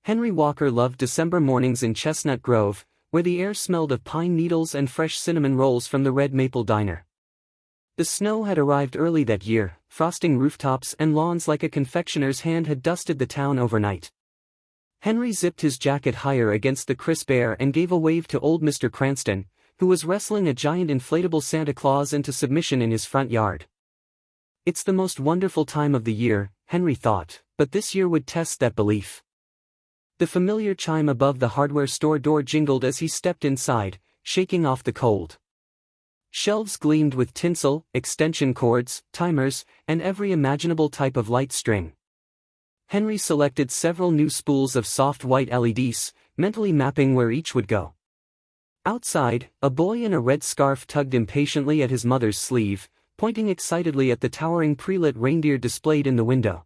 Henry Walker loved December mornings in Chestnut Grove, where the air smelled of pine needles and fresh cinnamon rolls from the Red Maple Diner. The snow had arrived early that year, frosting rooftops and lawns like a confectioner's hand had dusted the town overnight. Henry zipped his jacket higher against the crisp air and gave a wave to old Mr. Cranston, who was wrestling a giant inflatable Santa Claus into submission in his front yard. It's the most wonderful time of the year, Henry thought, but this year would test that belief. The familiar chime above the hardware store door jingled as he stepped inside, shaking off the cold. Shelves gleamed with tinsel, extension cords, timers, and every imaginable type of light string. Henry selected several new spools of soft white LEDs, mentally mapping where each would go. Outside, a boy in a red scarf tugged impatiently at his mother's sleeve, pointing excitedly at the towering pre-lit reindeer displayed in the window.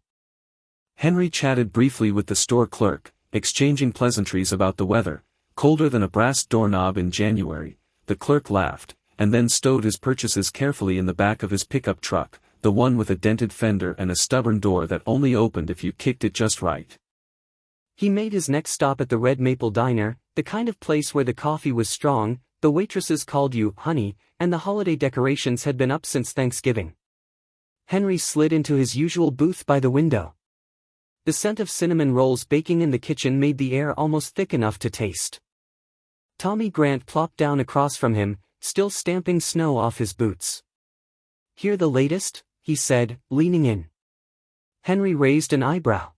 Henry chatted briefly with the store clerk, exchanging pleasantries about the weather, colder than a brass doorknob in January. The clerk laughed, and then stowed his purchases carefully in the back of his pickup truck, the one with a dented fender and a stubborn door that only opened if you kicked it just right. He made his next stop at the Red Maple Diner, the kind of place where the coffee was strong, the waitresses called you honey, and the holiday decorations had been up since Thanksgiving. Henry slid into his usual booth by the window. The scent of cinnamon rolls baking in the kitchen made the air almost thick enough to taste. Tommy Grant plopped down across from him, still stamping snow off his boots. "Hear the latest?" he said, leaning in. Henry raised an eyebrow.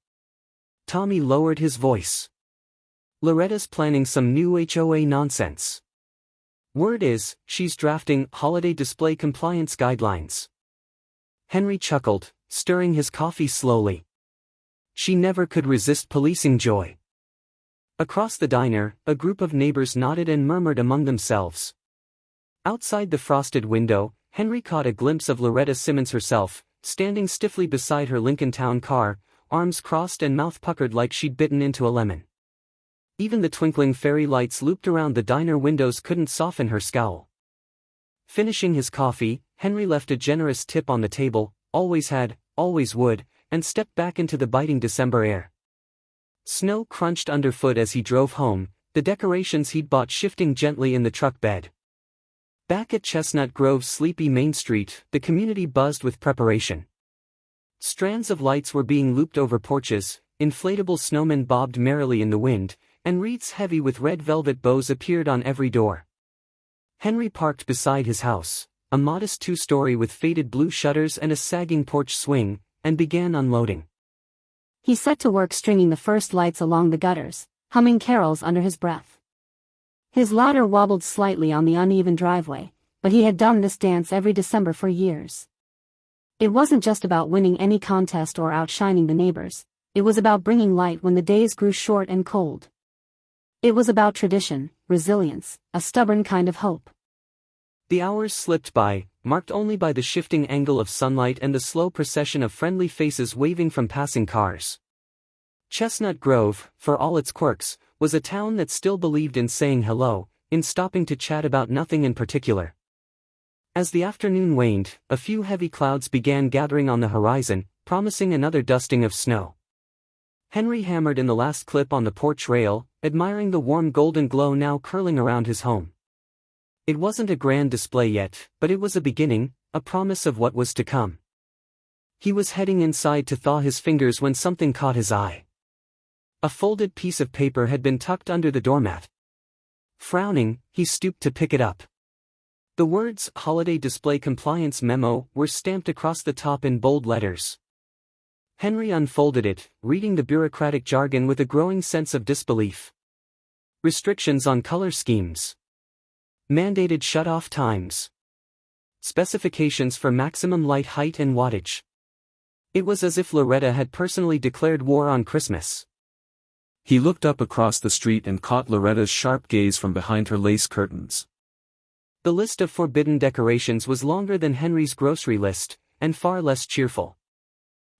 Tommy lowered his voice. "Loretta's planning some new HOA nonsense. Word is, she's drafting holiday display compliance guidelines." Henry chuckled, stirring his coffee slowly. She never could resist policing joy. Across the diner, a group of neighbors nodded and murmured among themselves. Outside the frosted window, Henry caught a glimpse of Loretta Simmons herself, standing stiffly beside her Lincoln Town car, arms crossed and mouth puckered like she'd bitten into a lemon. Even the twinkling fairy lights looped around the diner windows couldn't soften her scowl. Finishing his coffee, Henry left a generous tip on the table, always had, always would, and stepped back into the biting December air. Snow crunched underfoot as he drove home, the decorations he'd bought shifting gently in the truck bed. Back at Chestnut Grove's sleepy Main Street, the community buzzed with preparation. Strands of lights were being looped over porches, inflatable snowmen bobbed merrily in the wind, and wreaths heavy with red velvet bows appeared on every door. Henry parked beside his house, a modest two-story with faded blue shutters and a sagging porch swing, and began unloading. He set to work stringing the first lights along the gutters, humming carols under his breath. His ladder wobbled slightly on the uneven driveway, but he had done this dance every December for years. It wasn't just about winning any contest or outshining the neighbors, it was about bringing light when the days grew short and cold. It was about tradition, resilience, a stubborn kind of hope. The hours slipped by, marked only by the shifting angle of sunlight and the slow procession of friendly faces waving from passing cars. Chestnut Grove, for all its quirks, was a town that still believed in saying hello, in stopping to chat about nothing in particular. As the afternoon waned, a few heavy clouds began gathering on the horizon, promising another dusting of snow. Henry hammered in the last clip on the porch rail, admiring the warm golden glow now curling around his home. It wasn't a grand display yet, but it was a beginning, a promise of what was to come. He was heading inside to thaw his fingers when something caught his eye. A folded piece of paper had been tucked under the doormat. Frowning, he stooped to pick it up. The words "Holiday Display Compliance Memo" were stamped across the top in bold letters. Henry unfolded it, reading the bureaucratic jargon with a growing sense of disbelief. Restrictions on color schemes. Mandated shut-off times. Specifications for maximum light height and wattage. It was as if Loretta had personally declared war on Christmas. He looked up across the street and caught Loretta's sharp gaze from behind her lace curtains. The list of forbidden decorations was longer than Henry's grocery list, and far less cheerful.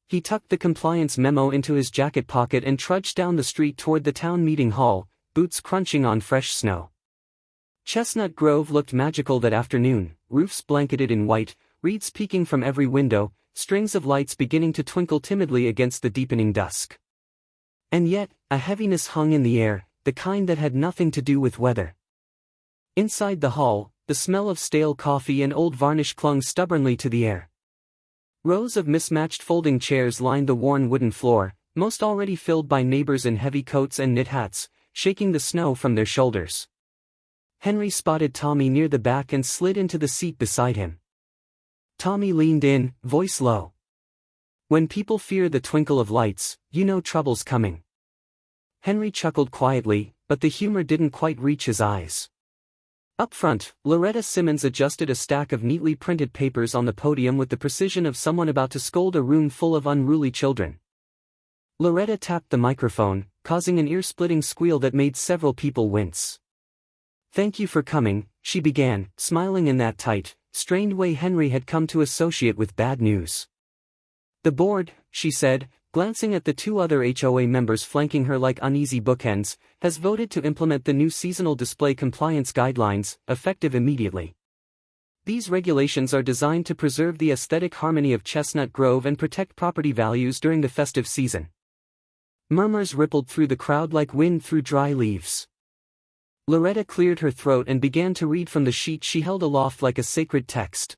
He tucked the compliance memo into his jacket pocket and trudged down the street toward the town meeting hall, boots crunching on fresh snow. Chestnut Grove looked magical that afternoon, roofs blanketed in white, wreaths peeking from every window, strings of lights beginning to twinkle timidly against the deepening dusk. And yet, a heaviness hung in the air, the kind that had nothing to do with weather. Inside the hall, the smell of stale coffee and old varnish clung stubbornly to the air. Rows of mismatched folding chairs lined the worn wooden floor, most already filled by neighbors in heavy coats and knit hats, shaking the snow from their shoulders. Henry spotted Tommy near the back and slid into the seat beside him. Tommy leaned in, voice low. "When people fear the twinkle of lights, you know trouble's coming." Henry chuckled quietly, but the humor didn't quite reach his eyes. Up front, Loretta Simmons adjusted a stack of neatly printed papers on the podium with the precision of someone about to scold a room full of unruly children. Loretta tapped the microphone, causing an ear-splitting squeal that made several people wince. "Thank you for coming," she began, smiling in that tight, strained way Henry had come to associate with bad news. "The board," she said, glancing at the two other HOA members flanking her like uneasy bookends, "has voted to implement the new seasonal display compliance guidelines, effective immediately. These regulations are designed to preserve the aesthetic harmony of Chestnut Grove and protect property values during the festive season." Murmurs rippled through the crowd like wind through dry leaves. Loretta cleared her throat and began to read from the sheet she held aloft like a sacred text.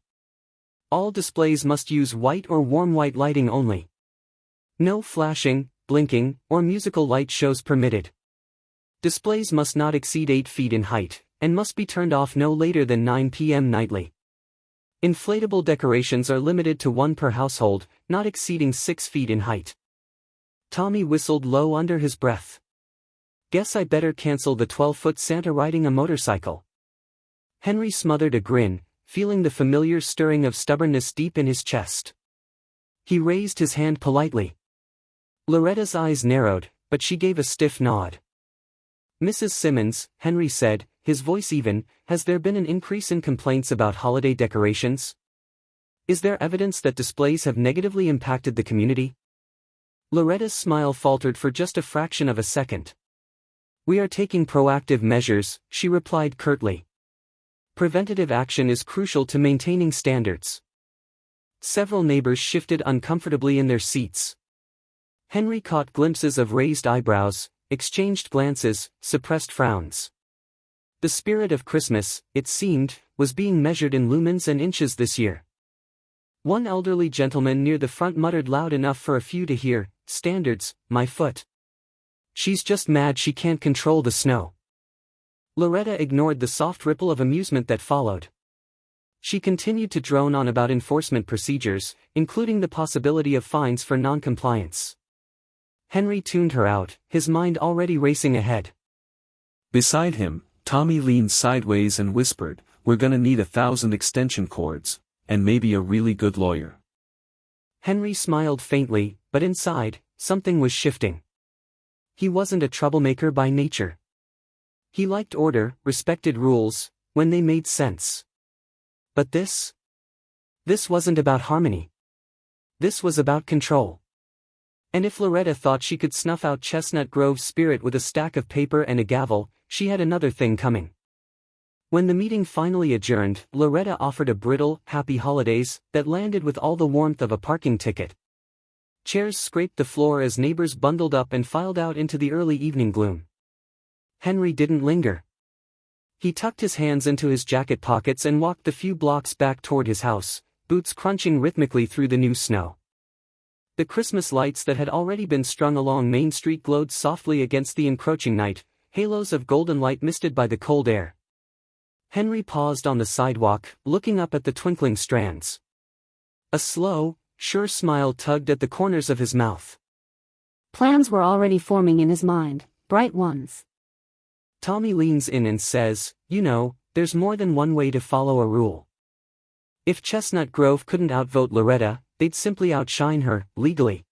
"All displays must use white or warm white lighting only. No flashing, blinking, or musical light shows permitted. Displays must not exceed 8 feet in height, and must be turned off no later than 9 p.m. nightly. Inflatable decorations are limited to 1 per household, not exceeding 6 feet in height." Tommy whistled low under his breath. "Guess I better cancel the 12-foot Santa riding a motorcycle." Henry smothered a grin, feeling the familiar stirring of stubbornness deep in his chest. He raised his hand politely. Loretta's eyes narrowed, but she gave a stiff nod. "Mrs. Simmons," Henry said, his voice even, "has there been an increase in complaints about holiday decorations? Is there evidence that displays have negatively impacted the community?" Loretta's smile faltered for just a fraction of a second. "We are taking proactive measures," she replied curtly. "Preventative action is crucial to maintaining standards." Several neighbors shifted uncomfortably in their seats. Henry caught glimpses of raised eyebrows, exchanged glances, suppressed frowns. The spirit of Christmas, it seemed, was being measured in lumens and inches this year. One elderly gentleman near the front muttered loud enough for a few to hear, "Standards, my foot. She's just mad she can't control the snow." Loretta ignored the soft ripple of amusement that followed. She continued to drone on about enforcement procedures, including the possibility of fines for non-compliance. Henry tuned her out, his mind already racing ahead. Beside him, Tommy leaned sideways and whispered, "We're gonna need 1,000 extension cords, and maybe a really good lawyer." Henry smiled faintly, but inside, something was shifting. He wasn't a troublemaker by nature. He liked order, respected rules, when they made sense. But this wasn't about harmony. This was about control. And if Loretta thought she could snuff out Chestnut Grove's spirit with a stack of paper and a gavel, she had another thing coming. When the meeting finally adjourned, Loretta offered a brittle, "Happy Holidays," that landed with all the warmth of a parking ticket. Chairs scraped the floor as neighbors bundled up and filed out into the early evening gloom. Henry didn't linger. He tucked his hands into his jacket pockets and walked the few blocks back toward his house, boots crunching rhythmically through the new snow. The Christmas lights that had already been strung along Main Street glowed softly against the encroaching night, halos of golden light misted by the cold air. Henry paused on the sidewalk, looking up at the twinkling strands. A slow, sure smile tugged at the corners of his mouth. Plans were already forming in his mind, bright ones. Tommy leans in and says, "You know, there's more than one way to follow a rule. If Chestnut Grove couldn't outvote Loretta, they'd simply outshine her, legally."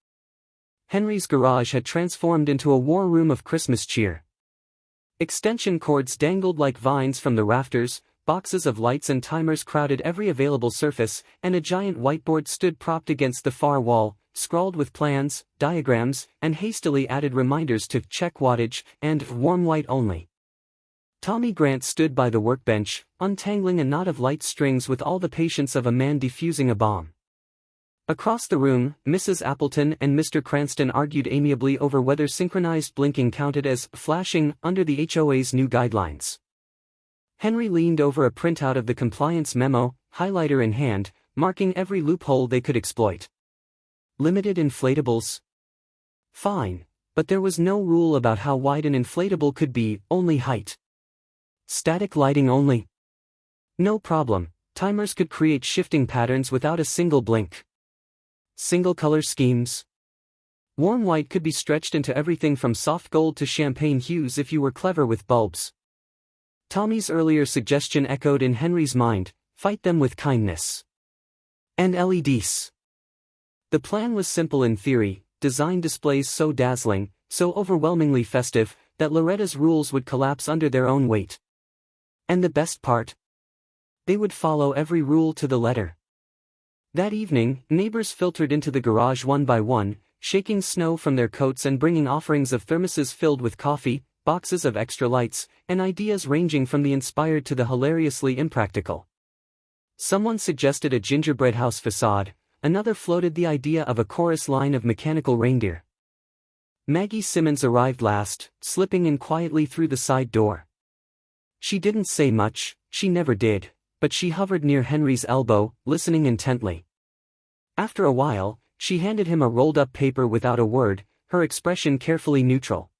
Henry's garage had transformed into a war room of Christmas cheer. Extension cords dangled like vines from the rafters, boxes of lights and timers crowded every available surface, and a giant whiteboard stood propped against the far wall, scrawled with plans, diagrams, and hastily added reminders to check wattage and warm white only. Tommy Grant stood by the workbench, untangling a knot of light strings with all the patience of a man defusing a bomb. Across the room, Mrs. Appleton and Mr. Cranston argued amiably over whether synchronized blinking counted as flashing under the HOA's new guidelines. Henry leaned over a printout of the compliance memo, highlighter in hand, marking every loophole they could exploit. Limited inflatables? Fine, but there was no rule about how wide an inflatable could be, only height. Static lighting only? No problem, timers could create shifting patterns without a single blink. Single color schemes? Warm white could be stretched into everything from soft gold to champagne hues if you were clever with bulbs. Tommy's earlier suggestion echoed in Henry's mind, fight them with kindness. And LEDs. The plan was simple in theory, design displays so dazzling, so overwhelmingly festive, that Loretta's rules would collapse under their own weight. And the best part? They would follow every rule to the letter. That evening, neighbors filtered into the garage one by one, shaking snow from their coats and bringing offerings of thermoses filled with coffee, boxes of extra lights, and ideas ranging from the inspired to the hilariously impractical. Someone suggested a gingerbread house facade, another floated the idea of a chorus line of mechanical reindeer. Maggie Simmons arrived last, slipping in quietly through the side door. She didn't say much, she never did, but she hovered near Henry's elbow, listening intently. After a while, she handed him a rolled-up paper without a word, her expression carefully neutral.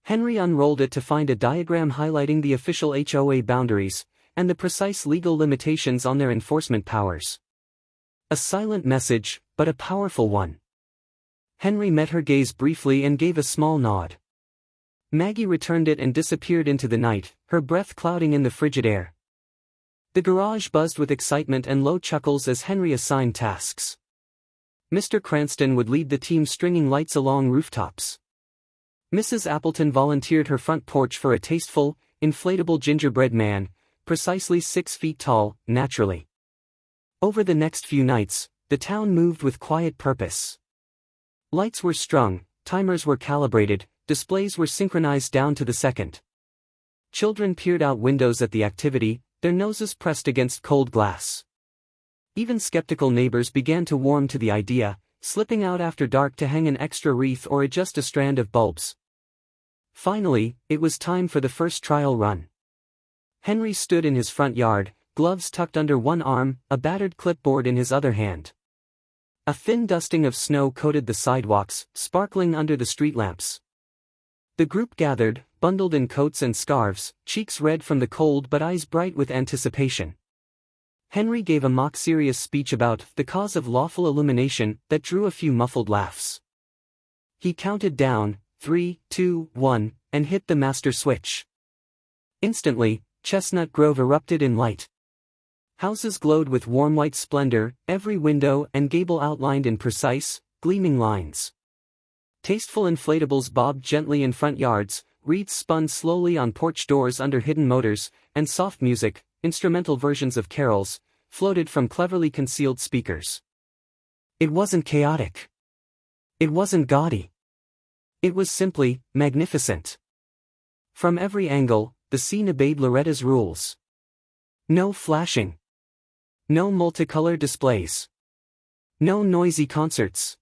Henry unrolled it to find a diagram highlighting the official HOA boundaries, and the precise legal limitations on their enforcement powers. A silent message, but a powerful one. Henry met her gaze briefly and gave a small nod. Maggie returned it and disappeared into the night, her breath clouding in the frigid air. The garage buzzed with excitement and low chuckles as Henry assigned tasks. Mr. Cranston would lead the team stringing lights along rooftops. Mrs. Appleton volunteered her front porch for a tasteful, inflatable gingerbread man, precisely 6 feet tall, naturally. Over the next few nights, the town moved with quiet purpose. Lights were strung, timers were calibrated, displays were synchronized down to the second. Children peered out windows at the activity, their noses pressed against cold glass. Even skeptical neighbors began to warm to the idea, slipping out after dark to hang an extra wreath or adjust a strand of bulbs. Finally, it was time for the first trial run. Henry stood in his front yard, gloves tucked under one arm, a battered clipboard in his other hand. A thin dusting of snow coated the sidewalks, sparkling under the street lamps. The group gathered, bundled in coats and scarves, cheeks red from the cold but eyes bright with anticipation. Henry gave a mock-serious speech about the cause of lawful illumination that drew a few muffled laughs. He counted down, 3, 2, 1, and hit the master switch. Instantly, Chestnut Grove erupted in light. Houses glowed with warm white splendor, every window and gable outlined in precise, gleaming lines. Tasteful inflatables bobbed gently in front yards, wreaths spun slowly on porch doors under hidden motors, and soft music, instrumental versions of carols, floated from cleverly concealed speakers. It wasn't chaotic. It wasn't gaudy. It was simply magnificent. From every angle, the scene obeyed Loretta's rules. No flashing. No multicolor displays. No noisy concerts.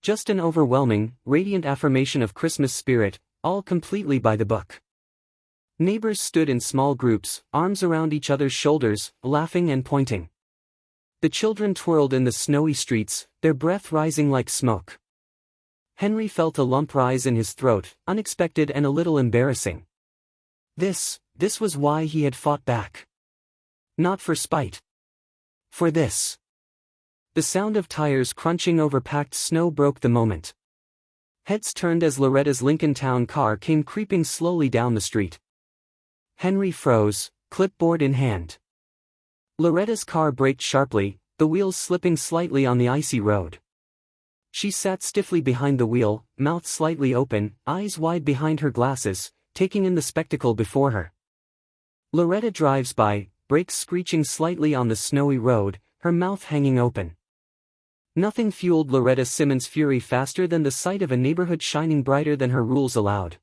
Just an overwhelming, radiant affirmation of Christmas spirit, all completely by the book. Neighbors stood in small groups, arms around each other's shoulders, laughing and pointing. The children twirled in the snowy streets, their breath rising like smoke. Henry felt a lump rise in his throat, unexpected and a little embarrassing. This was why he had fought back. Not for spite. For this. The sound of tires crunching over packed snow broke the moment. Heads turned as Loretta's Lincoln Town car came creeping slowly down the street. Henry froze, clipboard in hand. Loretta's car braked sharply, the wheels slipping slightly on the icy road. She sat stiffly behind the wheel, mouth slightly open, eyes wide behind her glasses, taking in the spectacle before her. Loretta drives by, brakes screeching slightly on the snowy road, her mouth hanging open. Nothing fueled Loretta Simmons' fury faster than the sight of a neighborhood shining brighter than her rules allowed.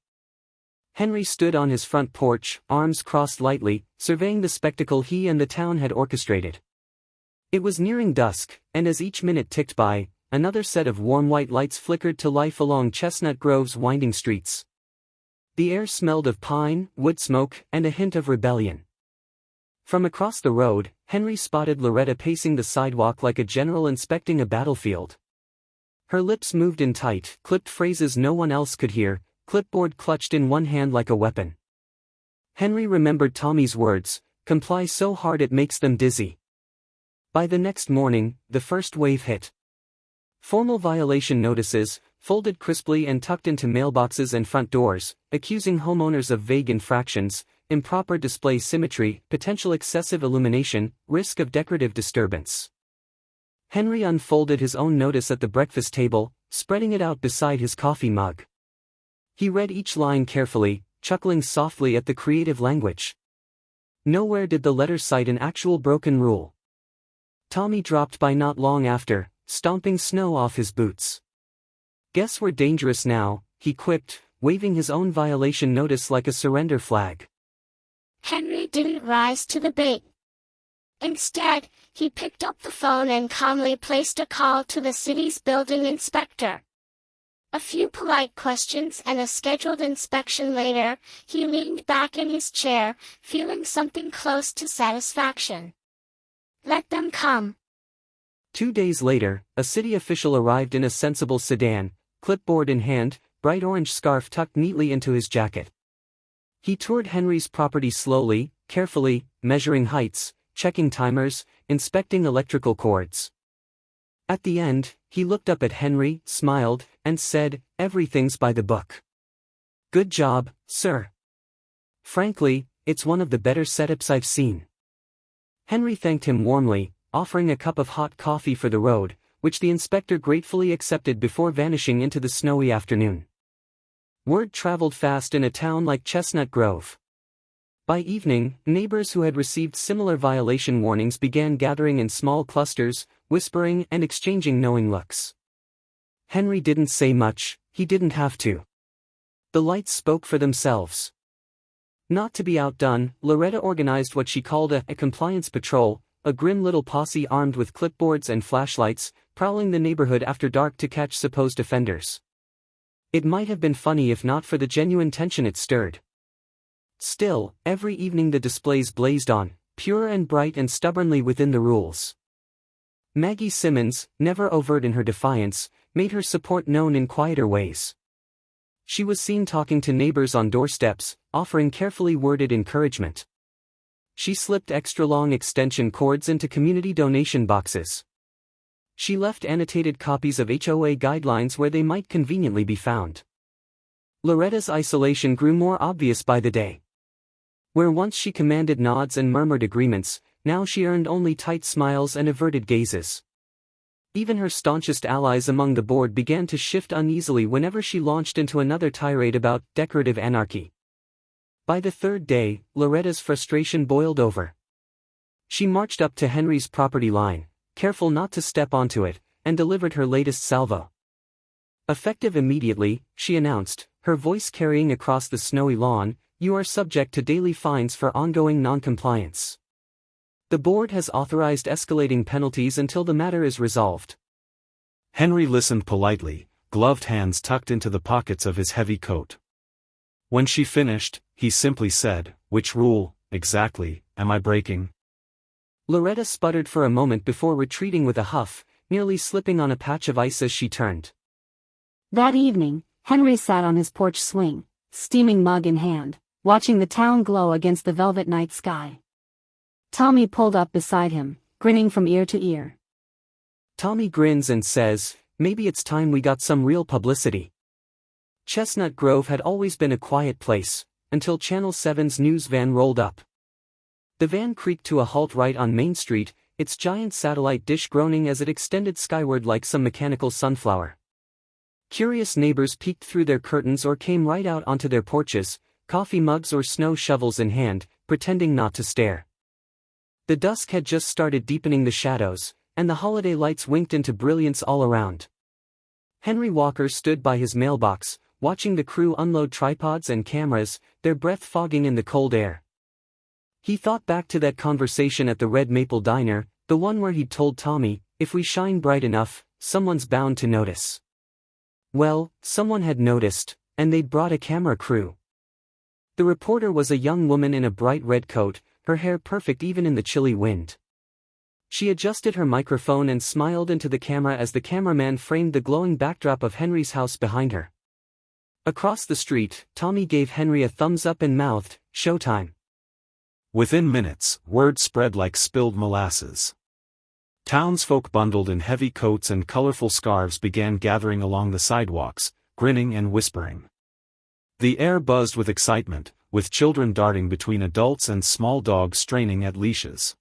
Henry stood on his front porch, arms crossed lightly, surveying the spectacle he and the town had orchestrated. It was nearing dusk, and as each minute ticked by, another set of warm white lights flickered to life along Chestnut Grove's winding streets. The air smelled of pine, wood smoke, and a hint of rebellion. From across the road, Henry spotted Loretta pacing the sidewalk like a general inspecting a battlefield. Her lips moved in tight, clipped phrases no one else could hear, clipboard clutched in one hand like a weapon. Henry remembered Tommy's words, "Comply so hard it makes them dizzy." By the next morning, the first wave hit. Formal violation notices, folded crisply and tucked into mailboxes and front doors, accusing homeowners of vague infractions, improper display symmetry, potential excessive illumination, risk of decorative disturbance. Henry unfolded his own notice at the breakfast table, spreading it out beside his coffee mug. He read each line carefully, chuckling softly at the creative language. Nowhere did the letter cite an actual broken rule. Tommy dropped by not long after, stomping snow off his boots. "Guess we're dangerous now," he quipped, waving his own violation notice like a surrender flag. Henry didn't rise to the bait. Instead, he picked up the phone and calmly placed a call to the city's building inspector. A few polite questions and a scheduled inspection later, he leaned back in his chair, feeling something close to satisfaction. Let them come. 2 days later, a city official arrived in a sensible sedan, clipboard in hand, bright orange scarf tucked neatly into his jacket. He toured Henry's property slowly, carefully, measuring heights, checking timers, inspecting electrical cords. At the end, he looked up at Henry, smiled, and said, "Everything's by the book. Good job, sir. Frankly, it's one of the better setups I've seen." Henry thanked him warmly, offering a cup of hot coffee for the road, which the inspector gratefully accepted before vanishing into the snowy afternoon. Word traveled fast in a town like Chestnut Grove. By evening, neighbors who had received similar violation warnings began gathering in small clusters, whispering and exchanging knowing looks. Henry didn't say much, he didn't have to. The lights spoke for themselves. Not to be outdone, Loretta organized what she called a compliance patrol, a grim little posse armed with clipboards and flashlights, prowling the neighborhood after dark to catch supposed offenders. It might have been funny if not for the genuine tension it stirred. Still, every evening the displays blazed on, pure and bright and stubbornly within the rules. Maggie Simmons, never overt in her defiance, made her support known in quieter ways. She was seen talking to neighbors on doorsteps, offering carefully worded encouragement. She slipped extra-long extension cords into community donation boxes. She left annotated copies of HOA guidelines where they might conveniently be found. Loretta's isolation grew more obvious by the day. Where once she commanded nods and murmured agreements, now she earned only tight smiles and averted gazes. Even her staunchest allies among the board began to shift uneasily whenever she launched into another tirade about decorative anarchy. By the third day, Loretta's frustration boiled over. She marched up to Henry's property line, careful not to step onto it, and delivered her latest salvo. Effective immediately, she announced, her voice carrying across the snowy lawn, "You are subject to daily fines for ongoing noncompliance. The board has authorized escalating penalties until the matter is resolved." Henry listened politely, gloved hands tucked into the pockets of his heavy coat. When she finished, he simply said, "Which rule, exactly, am I breaking?" Loretta sputtered for a moment before retreating with a huff, nearly slipping on a patch of ice as she turned. That evening, Henry sat on his porch swing, steaming mug in hand, watching the town glow against the velvet night sky. Tommy pulled up beside him, grinning from ear to ear. Tommy grins and says, "Maybe it's time we got some real publicity." Chestnut Grove had always been a quiet place, until Channel 7's news van rolled up. The van creaked to a halt right on Main Street, its giant satellite dish groaning as it extended skyward like some mechanical sunflower. Curious neighbors peeked through their curtains or came right out onto their porches, coffee mugs or snow shovels in hand, pretending not to stare. The dusk had just started deepening the shadows, and the holiday lights winked into brilliance all around. Henry Walker stood by his mailbox, watching the crew unload tripods and cameras, their breath fogging in the cold air. He thought back to that conversation at the Red Maple Diner, The one where he'd told Tommy, if we shine bright enough, someone's bound to notice. Well, someone had noticed, and they'd brought a camera crew. The reporter was a young woman in a bright red coat, her hair perfect even in the chilly wind. She adjusted her microphone and smiled into the camera as the cameraman framed the glowing backdrop of Henry's house behind her. Across the street, Tommy gave Henry a thumbs up and mouthed, "Showtime." Within minutes, word spread like spilled molasses. Townsfolk bundled in heavy coats and colorful scarves began gathering along the sidewalks, grinning and whispering. The air buzzed with excitement, with children darting between adults and small dogs straining at leashes.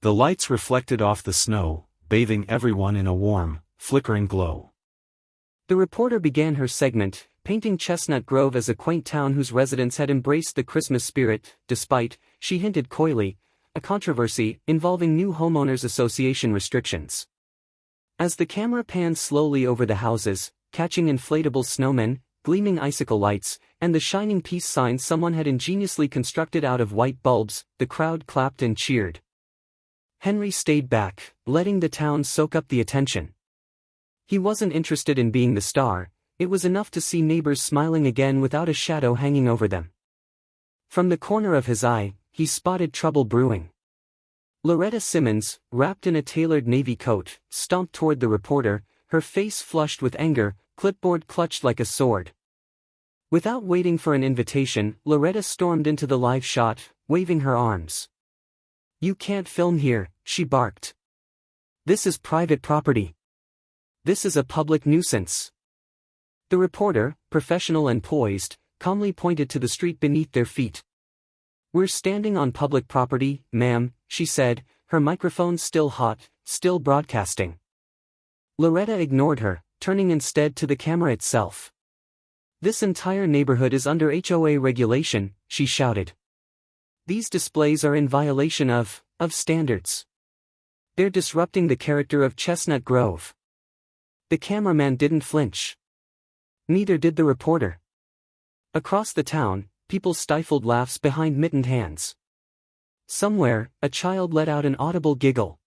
The lights reflected off the snow, bathing everyone in a warm, flickering glow. The reporter began her segment, painting Chestnut Grove as a quaint town whose residents had embraced the Christmas spirit, despite, she hinted coyly, a controversy involving new homeowners association restrictions. As the camera panned slowly over the houses, catching inflatable snowmen, gleaming icicle lights, and the shining peace sign someone had ingeniously constructed out of white bulbs, the crowd clapped and cheered. Henry stayed back, letting the town soak up the attention. He wasn't interested in being the star, it was enough to see neighbors smiling again without a shadow hanging over them. From the corner of his eye, he spotted trouble brewing. Loretta Simmons, wrapped in a tailored navy coat, stomped toward the reporter, her face flushed with anger, clipboard clutched like a sword. Without waiting for an invitation, Loretta stormed into the live shot, waving her arms. "You can't film here," she barked. "This is private property. This is a public nuisance." The reporter, professional and poised, calmly pointed to the street beneath their feet. "We're standing on public property, ma'am," she said, her microphone still hot, still broadcasting. Loretta ignored her, turning instead to the camera itself. "This entire neighborhood is under HOA regulation," she shouted. "These displays are in violation of standards. They're disrupting the character of Chestnut Grove." The cameraman didn't flinch. Neither did the reporter. Across the town, people stifled laughs behind mittened hands. Somewhere, a child let out an audible giggle.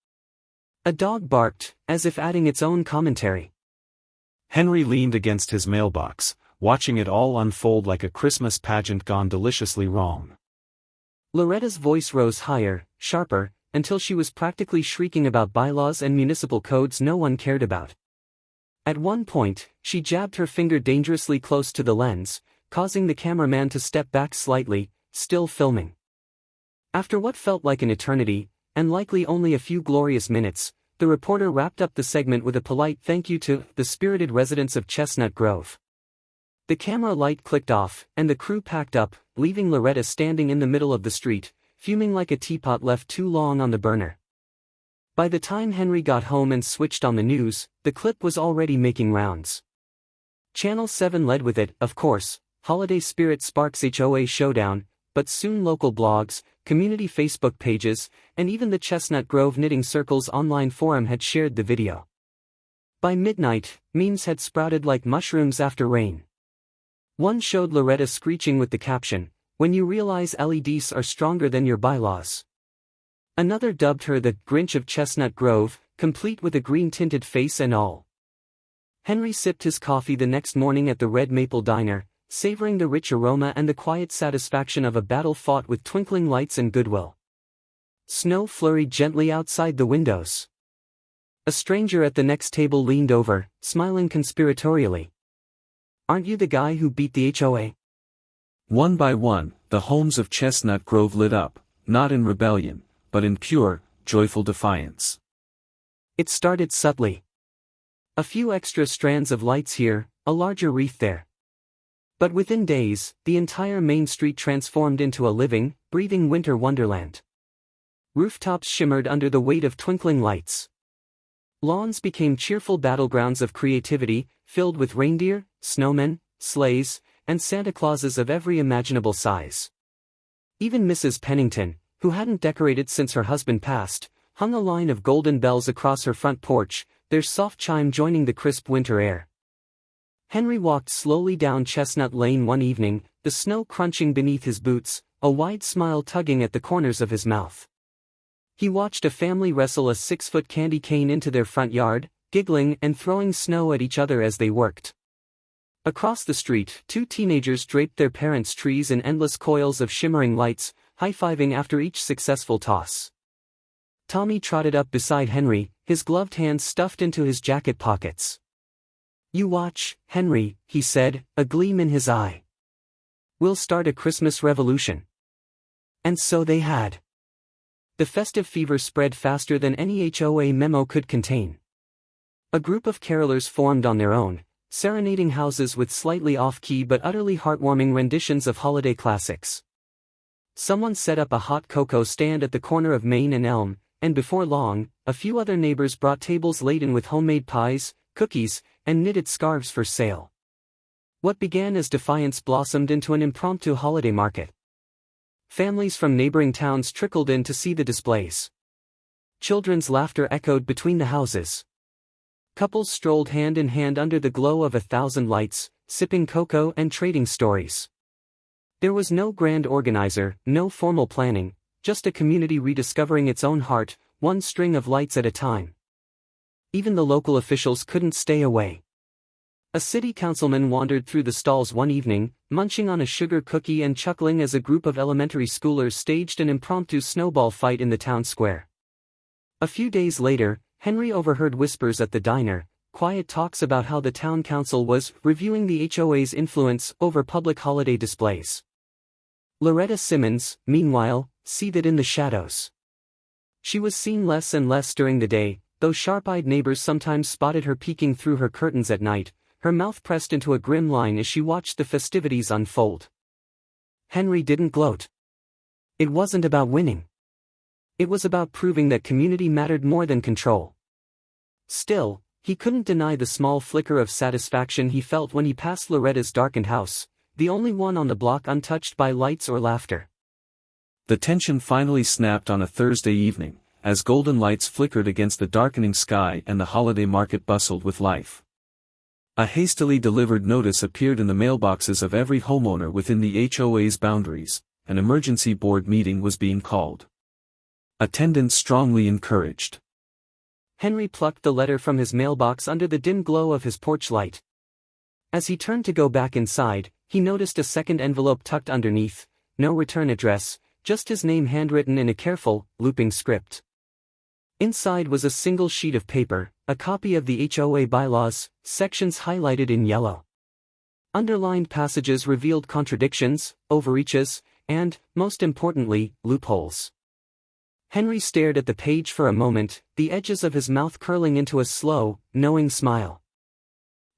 A dog barked, as if adding its own commentary. Henry leaned against his mailbox, watching it all unfold like a Christmas pageant gone deliciously wrong. Loretta's voice rose higher, sharper, until she was practically shrieking about bylaws and municipal codes no one cared about. At one point, she jabbed her finger dangerously close to the lens, causing the cameraman to step back slightly, still filming. After what felt like an eternity, and likely only a few glorious minutes, the reporter wrapped up the segment with a polite thank you to the spirited residents of Chestnut Grove. The camera light clicked off, and the crew packed up, leaving Loretta standing in the middle of the street, fuming like a teapot left too long on the burner. By the time Henry got home and switched on the news, the clip was already making rounds. Channel 7 led with it, of course, Holiday Spirit Sparks HOA Showdown, but soon local blogs, community Facebook pages, and even the Chestnut Grove Knitting Circle's online forum had shared the video. By midnight, memes had sprouted like mushrooms after rain. One showed Loretta screeching with the caption, "When you realize LEDs are stronger than your bylaws." Another dubbed her the Grinch of Chestnut Grove, complete with a green-tinted face and all. Henry sipped his coffee the next morning at the Red Maple Diner, savoring the rich aroma and the quiet satisfaction of a battle fought with twinkling lights and goodwill. Snow flurried gently outside the windows. A stranger at the next table leaned over, smiling conspiratorially. "Aren't you the guy who beat the HOA?" One by one, the homes of Chestnut Grove lit up, not in rebellion, but in pure, joyful defiance. It started subtly. A few extra strands of lights here, a larger wreath there. But within days, the entire main street transformed into a living, breathing winter wonderland. Rooftops shimmered under the weight of twinkling lights. Lawns became cheerful battlegrounds of creativity, filled with reindeer, snowmen, sleighs, and Santa Clauses of every imaginable size. Even Mrs. Pennington, who hadn't decorated since her husband passed, hung a line of golden bells across her front porch, their soft chime joining the crisp winter air. Henry walked slowly down Chestnut Lane one evening, the snow crunching beneath his boots, a wide smile tugging at the corners of his mouth. He watched a family wrestle a 6-foot candy cane into their front yard, giggling and throwing snow at each other as they worked. Across the street, 2 teenagers draped their parents' trees in endless coils of shimmering lights, high-fiving after each successful toss. Tommy trotted up beside Henry, his gloved hands stuffed into his jacket pockets. "You watch, Henry," he said, a gleam in his eye. "We'll start a Christmas revolution." And so they had. The festive fever spread faster than any HOA memo could contain. A group of carolers formed on their own, serenading houses with slightly off-key but utterly heartwarming renditions of holiday classics. Someone set up a hot cocoa stand at the corner of Main and Elm, and before long, a few other neighbors brought tables laden with homemade pies, cookies, and knitted scarves for sale. What began as defiance blossomed into an impromptu holiday market. Families from neighboring towns trickled in to see the displays. Children's laughter echoed between the houses. Couples strolled hand in hand under the glow of 1,000 lights, sipping cocoa and trading stories. There was no grand organizer, no formal planning, just a community rediscovering its own heart, one string of lights at a time. Even the local officials couldn't stay away. A city councilman wandered through the stalls one evening, munching on a sugar cookie and chuckling as a group of elementary schoolers staged an impromptu snowball fight in the town square. A few days later, Henry overheard whispers at the diner, quiet talks about how the town council was reviewing the HOA's influence over public holiday displays. Loretta Simmons, meanwhile, seethed in the shadows. She was seen less and less during the day, though sharp-eyed neighbors sometimes spotted her peeking through her curtains at night, her mouth pressed into a grim line as she watched the festivities unfold. Henry didn't gloat. It wasn't about winning. It was about proving that community mattered more than control. Still, he couldn't deny the small flicker of satisfaction he felt when he passed Loretta's darkened house, the only one on the block untouched by lights or laughter. The tension finally snapped on a Thursday evening, as golden lights flickered against the darkening sky and the holiday market bustled with life. A hastily delivered notice appeared in the mailboxes of every homeowner within the HOA's boundaries. An emergency board meeting was being called. Attendance strongly encouraged. Henry plucked the letter from his mailbox under the dim glow of his porch light. As he turned to go back inside, he noticed a second envelope tucked underneath, no return address, just his name handwritten in a careful, looping script. Inside was a single sheet of paper, a copy of the HOA bylaws, sections highlighted in yellow. Underlined passages revealed contradictions, overreaches, and, most importantly, loopholes. Henry stared at the page for a moment, the edges of his mouth curling into a slow, knowing smile.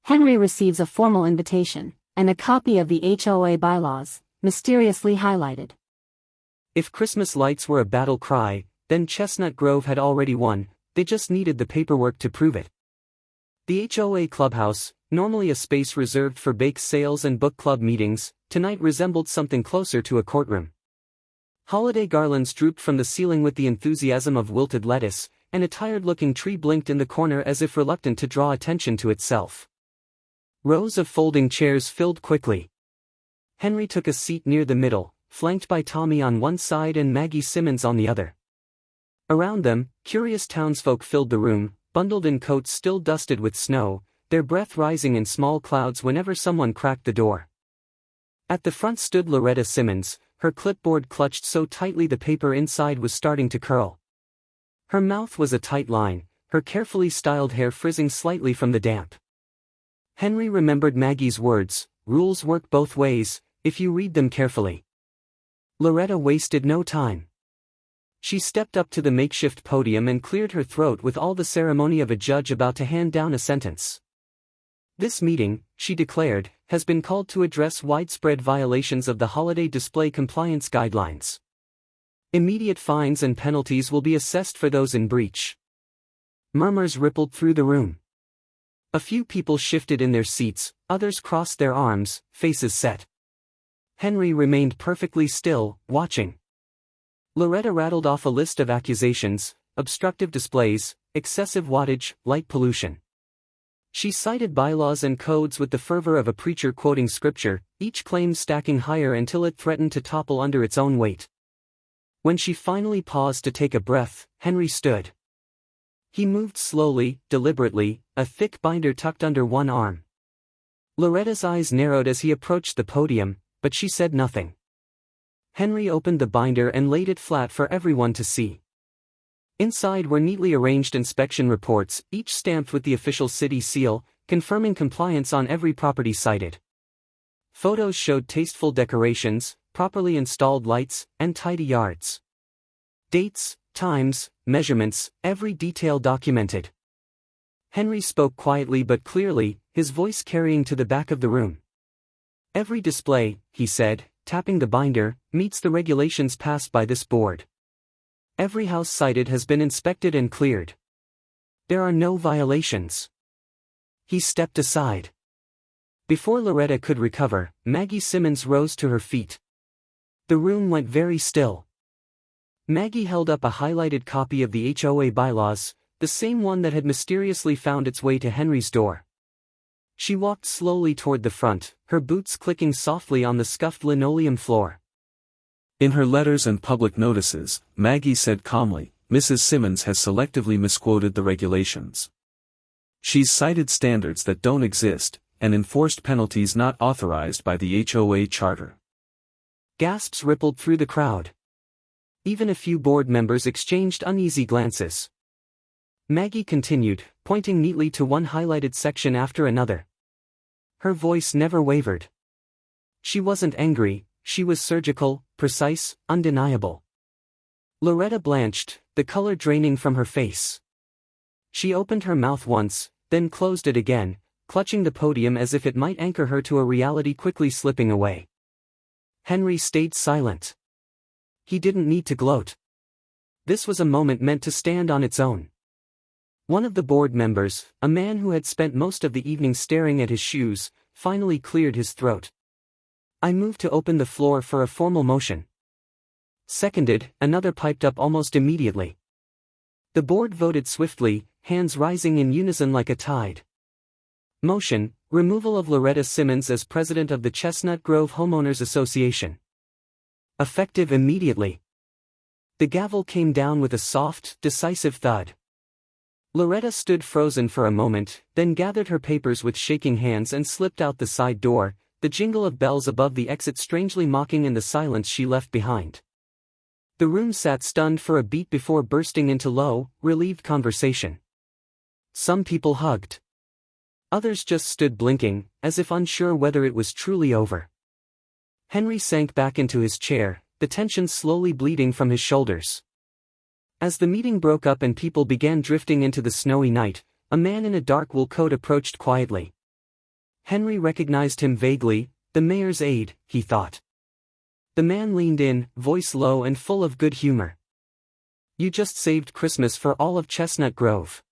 Henry receives a formal invitation, and a copy of the HOA bylaws, mysteriously highlighted. If Christmas lights were a battle cry, then Chestnut Grove had already won, they just needed the paperwork to prove it. The HOA clubhouse, normally a space reserved for bake sales and book club meetings, tonight resembled something closer to a courtroom. Holiday garlands drooped from the ceiling with the enthusiasm of wilted lettuce, and a tired-looking tree blinked in the corner as if reluctant to draw attention to itself. Rows of folding chairs filled quickly. Henry took a seat near the middle, flanked by Tommy on one side and Maggie Simmons on the other. Around them, curious townsfolk filled the room, bundled in coats still dusted with snow, their breath rising in small clouds whenever someone cracked the door. At the front stood Loretta Simmons, her clipboard clutched so tightly the paper inside was starting to curl. Her mouth was a tight line, her carefully styled hair frizzing slightly from the damp. Henry remembered Maggie's words, "Rules work both ways, if you read them carefully." Loretta wasted no time. She stepped up to the makeshift podium and cleared her throat with all the ceremony of a judge about to hand down a sentence. This meeting, she declared, has been called to address widespread violations of the holiday display compliance guidelines. Immediate fines and penalties will be assessed for those in breach. Murmurs rippled through the room. A few people shifted in their seats, others crossed their arms, faces set. Henry remained perfectly still, watching. Loretta rattled off a list of accusations: obstructive displays, excessive wattage, light pollution. She cited bylaws and codes with the fervor of a preacher quoting scripture, each claim stacking higher until it threatened to topple under its own weight. When she finally paused to take a breath, Henry stood. He moved slowly, deliberately, a thick binder tucked under one arm. Loretta's eyes narrowed as he approached the podium, but she said nothing. Henry opened the binder and laid it flat for everyone to see. Inside were neatly arranged inspection reports, each stamped with the official city seal, confirming compliance on every property cited. Photos showed tasteful decorations, properly installed lights, and tidy yards. Dates, times, measurements, every detail documented. Henry spoke quietly but clearly, his voice carrying to the back of the room. Every display, he said, tapping the binder, meets the regulations passed by this board. Every house cited has been inspected and cleared. There are no violations. He stepped aside. Before Loretta could recover, Maggie Simmons rose to her feet. The room went very still. Maggie held up a highlighted copy of the HOA bylaws, the same one that had mysteriously found its way to Henry's door. She walked slowly toward the front, her boots clicking softly on the scuffed linoleum floor. In her letters and public notices, Maggie said calmly, Mrs. Simmons has selectively misquoted the regulations. She's cited standards that don't exist, and enforced penalties not authorized by the HOA charter. Gasps rippled through the crowd. Even a few board members exchanged uneasy glances. Maggie continued, pointing neatly to one highlighted section after another. Her voice never wavered. She wasn't angry, she was surgical, precise, undeniable. Loretta blanched, the color draining from her face. She opened her mouth once, then closed it again, clutching the podium as if it might anchor her to a reality quickly slipping away. Henry stayed silent. He didn't need to gloat. This was a moment meant to stand on its own. One of the board members, a man who had spent most of the evening staring at his shoes, finally cleared his throat. I move to open the floor for a formal motion. Seconded, another piped up almost immediately. The board voted swiftly, hands rising in unison like a tide. Motion: removal of Loretta Simmons as president of the Chestnut Grove Homeowners Association. Effective immediately. The gavel came down with a soft, decisive thud. Loretta stood frozen for a moment, then gathered her papers with shaking hands and slipped out the side door, the jingle of bells above the exit strangely mocking in the silence she left behind. The room sat stunned for a beat before bursting into low, relieved conversation. Some people hugged. Others just stood blinking, as if unsure whether it was truly over. Henry sank back into his chair, the tension slowly bleeding from his shoulders. As the meeting broke up and people began drifting into the snowy night, a man in a dark wool coat approached quietly. Henry recognized him vaguely, the mayor's aide, he thought. The man leaned in, voice low and full of good humor. You just saved Christmas for all of Chestnut Grove.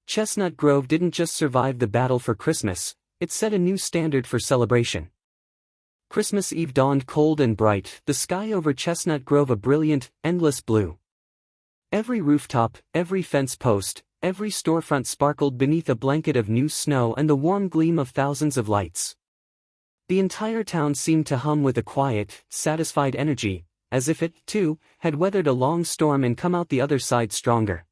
Chestnut Grove didn't just survive the battle for Christmas, it set a new standard for celebration. Christmas Eve dawned cold and bright, the sky over Chestnut Grove a brilliant, endless blue. Every rooftop, every fence post, every storefront sparkled beneath a blanket of new snow and the warm gleam of thousands of lights. The entire town seemed to hum with a quiet, satisfied energy, as if it, too, had weathered a long storm and come out the other side stronger.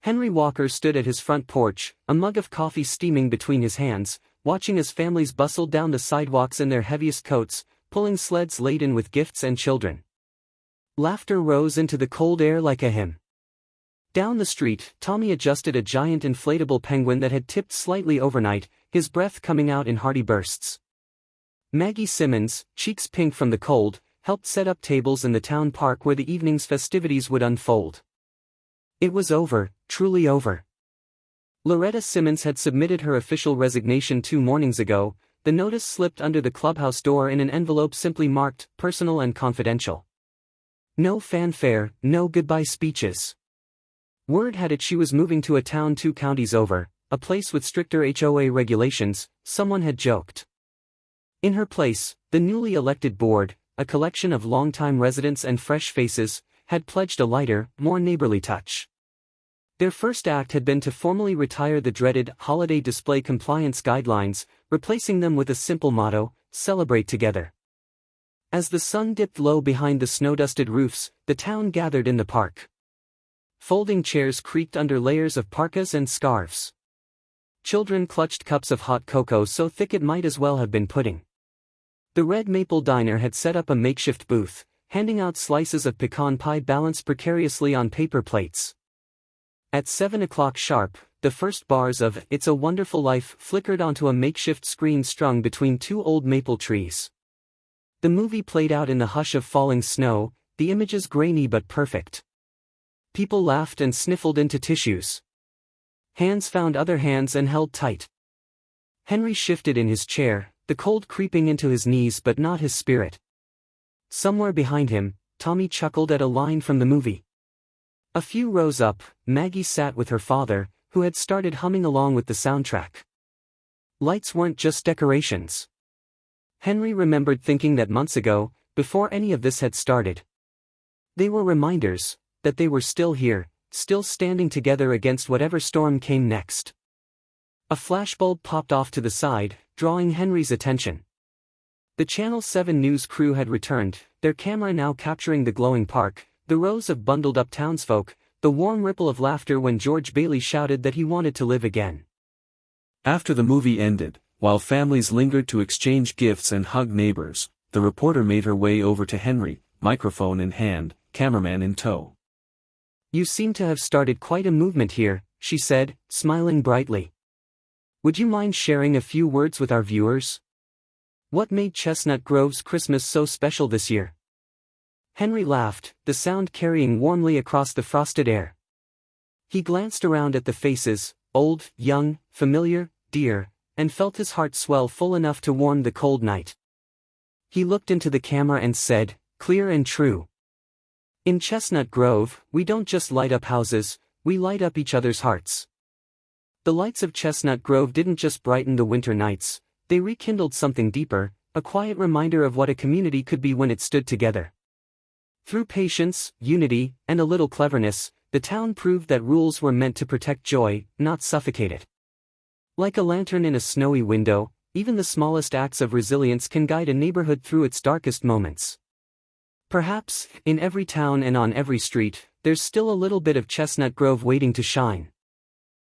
Henry Walker stood at his front porch, a mug of coffee steaming between his hands, watching as families bustled down the sidewalks in their heaviest coats, pulling sleds laden with gifts and children. Laughter rose into the cold air like a hymn. Down the street, Tommy adjusted a giant inflatable penguin that had tipped slightly overnight, his breath coming out in hearty bursts. Maggie Simmons, cheeks pink from the cold, helped set up tables in the town park where the evening's festivities would unfold. It was over, truly over. Loretta Simmons had submitted her official resignation 2 mornings ago. The notice slipped under the clubhouse door in an envelope simply marked, personal and confidential. No fanfare, no goodbye speeches. Word had it she was moving to a town 2 counties over, a place with stricter HOA regulations, someone had joked. In her place, the newly elected board, a collection of longtime residents and fresh faces, had pledged a lighter, more neighborly touch. Their first act had been to formally retire the dreaded holiday display compliance guidelines, replacing them with a simple motto, celebrate together. As the sun dipped low behind the snow-dusted roofs, the town gathered in the park. Folding chairs creaked under layers of parkas and scarves. Children clutched cups of hot cocoa so thick it might as well have been pudding. The Red Maple Diner had set up a makeshift booth, handing out slices of pecan pie balanced precariously on paper plates. At 7 o'clock sharp, the first bars of It's a Wonderful Life flickered onto a makeshift screen strung between two old maple trees. The movie played out in the hush of falling snow, the images grainy but perfect. People laughed and sniffled into tissues. Hands found other hands and held tight. Henry shifted in his chair, the cold creeping into his knees but not his spirit. Somewhere behind him, Tommy chuckled at a line from the movie. A few rows up, Maggie sat with her father, who had started humming along with the soundtrack. Lights weren't just decorations. Henry remembered thinking that months ago, before any of this had started. They were reminders that they were still here, still standing together against whatever storm came next. A flashbulb popped off to the side, drawing Henry's attention. The Channel 7 news crew had returned, their camera now capturing the glowing park, the rows of bundled-up townsfolk, the warm ripple of laughter when George Bailey shouted that he wanted to live again. After the movie ended, while families lingered to exchange gifts and hug neighbors, the reporter made her way over to Henry, microphone in hand, cameraman in tow. "You seem to have started quite a movement here," she said, smiling brightly. "Would you mind sharing a few words with our viewers? What made Chestnut Grove's Christmas so special this year?" Henry laughed, the sound carrying warmly across the frosted air. He glanced around at the faces, old, young, familiar, dear, and felt his heart swell full enough to warm the cold night. He looked into the camera and said, clear and true, "In Chestnut Grove, we don't just light up houses, we light up each other's hearts." The lights of Chestnut Grove didn't just brighten the winter nights, they rekindled something deeper, a quiet reminder of what a community could be when it stood together. Through patience, unity, and a little cleverness, the town proved that rules were meant to protect joy, not suffocate it. Like a lantern in a snowy window, even the smallest acts of resilience can guide a neighborhood through its darkest moments. Perhaps, in every town and on every street, there's still a little bit of Chestnut Grove waiting to shine.